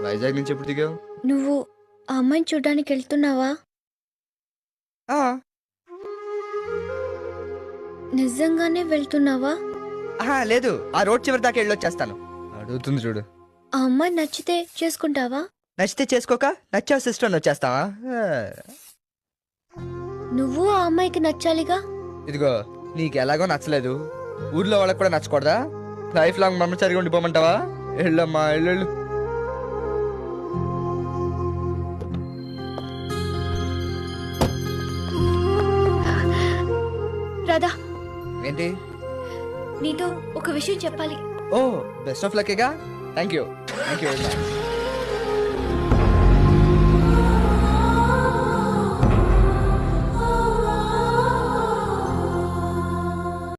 వైజాగ్ నుంచి ఎప్పుడు దిగావు? నువ్వు ఆ అమ్మాయిని చూడ్డానికి వెళ్తున్నావా? ఆ, నిజంగానే వెళ్తున్నావా? ఆహా, లేదు, ఆ రోడ్ చివరి దాకా వెళ్ళొచ్చేస్తాను. అడుగుతుంది చూడు. ఆ అమ్మాయి నచ్చితే చేసుకుంటావా? నచ్చితే చేసుకోక, నచ్చావు సిస్టర్ అని వచ్చేస్తావా? నువ్వు ఆ అమ్మాయికి నచ్చాలిగా. ఇదిగో, నీకు ఎలాగో నచ్చలేదు, ఊర్లో వాళ్ళకి కూడా నచ్చకూడదా? లైఫ్ లాంగ్ బ్రహ్మచారిగా ఉండిపోమంటావా? వెళ్ళమ్మా, వెళ్ళు. రాధా, ఏంటి? నీతో ఒక విషయం చెప్పాలి. ఓ, బెస్ట్ ఆఫ్ లక్గా. Thank you very much.